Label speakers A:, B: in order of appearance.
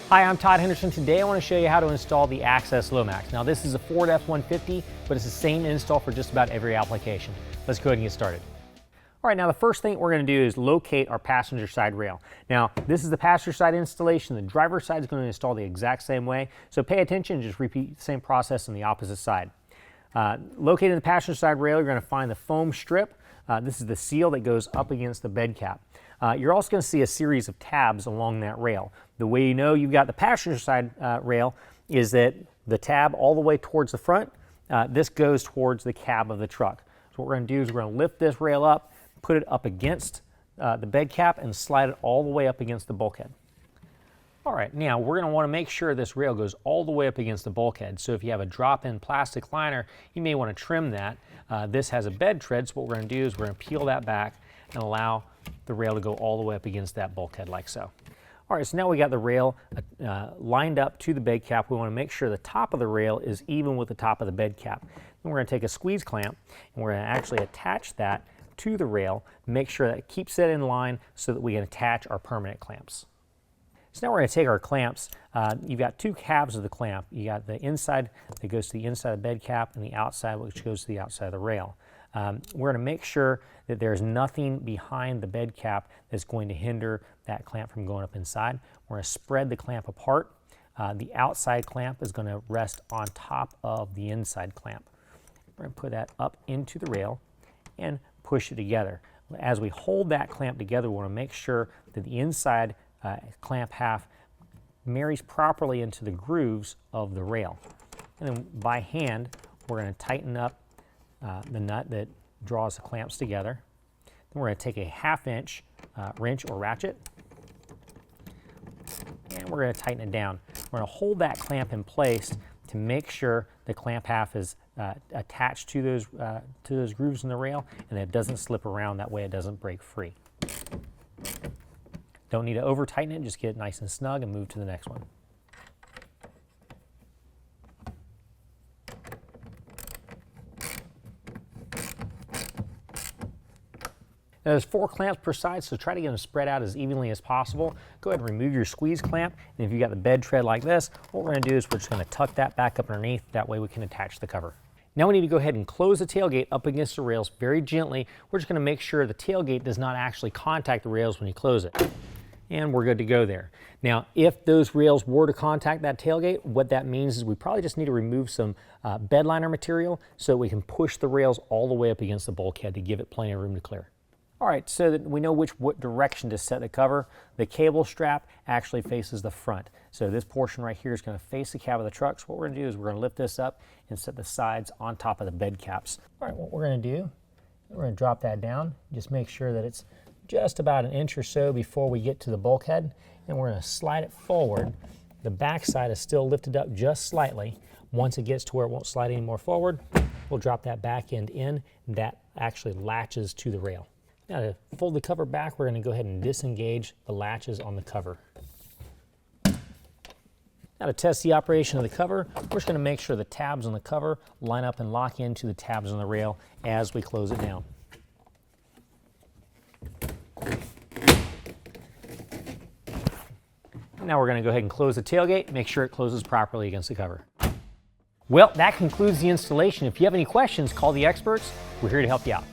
A: Hi, I'm Todd Henderson. Today I want to show you how to install the Access LoMax. Now this is a Ford F-150, but it's the same install for just about every application. Let's go ahead and get started. All right, now the first thing we're going to do is locate our passenger side rail. Now this is the passenger side installation. The driver's side is going to install the exact same way. So pay attention and just repeat the same process on the opposite side. Locating the passenger side rail, you're going to find the foam strip. This is the seal that goes up against the bed cap. You're also going to see a series of tabs along that rail. The way you know you've got the passenger side rail is that the tab all the way towards the front, this goes towards the cab of the truck. So what we're going to do is we're going to lift this rail up, put it up against the bed cap and slide it all the way up against the bulkhead. All right, now we're going to want to make sure this rail goes all the way up against the bulkhead. So if you have a drop-in plastic liner, you may want to trim that. This has a bed tread, so what we're going to do is we're going to peel that back and allow the rail to go all the way up against that bulkhead like so. All right, so now we got the rail lined up to the bed cap. We want to make sure the top of the rail is even with the top of the bed cap. Then we're going to take a squeeze clamp and we're going to actually attach that to the rail, make sure that it keeps it in line so that we can attach our permanent clamps. So now we're going to take our clamps. You've got two halves of the clamp. You got the inside that goes to the inside of the bed cap and the outside which goes to the outside of the rail. We're going to make sure that there's nothing behind the bed cap that's going to hinder that clamp from going up inside. We're going to spread the clamp apart. The outside clamp is going to rest on top of the inside clamp. We're going to put that up into the rail and push it together. As we hold that clamp together, we want to make sure that the inside clamp half marries properly into the grooves of the rail. And then by hand, we're going to tighten up the nut that draws the clamps together. Then we're going to take a 1/2 inch wrench or ratchet and we're going to tighten it down. We're going to hold that clamp in place to make sure the clamp half is attached to those grooves in the rail and that it doesn't slip around, that way it doesn't break free. Don't need to over tighten it, just get it nice and snug and move to the next one. Now there's 4 clamps per side, so try to get them spread out as evenly as possible. Go ahead and remove your squeeze clamp, and if you've got the bed tread like this, what we're going to do is we're just going to tuck that back up underneath, that way we can attach the cover. Now we need to go ahead and close the tailgate up against the rails very gently. We're just going to make sure the tailgate does not actually contact the rails when you close it. And we're good to go there. Now, if those rails were to contact that tailgate, what that means is we probably just need to remove some bed liner material so we can push the rails all the way up against the bulkhead to give it plenty of room to clear. All right, so that we know what direction to set the cover, the cable strap actually faces the front. So this portion right here is going to face the cab of the truck. So what we're going to do is we're going to lift this up and set the sides on top of the bed caps. All right, what we're going to do, we're going to drop that down. Just make sure that it's just about 1 inch or so before we get to the bulkhead, and we're going to slide it forward. The back side is still lifted up just slightly. Once it gets to where it won't slide any more forward, we'll drop that back end in, and that actually latches to the rail. Now to fold the cover back, we're going to go ahead and disengage the latches on the cover. Now to test the operation of the cover, we're just going to make sure the tabs on the cover line up and lock into the tabs on the rail as we close it down. Now we're going to go ahead and close the tailgate, make sure it closes properly against the cover. Well, that concludes the installation. If you have any questions, call the experts. We're here to help you out.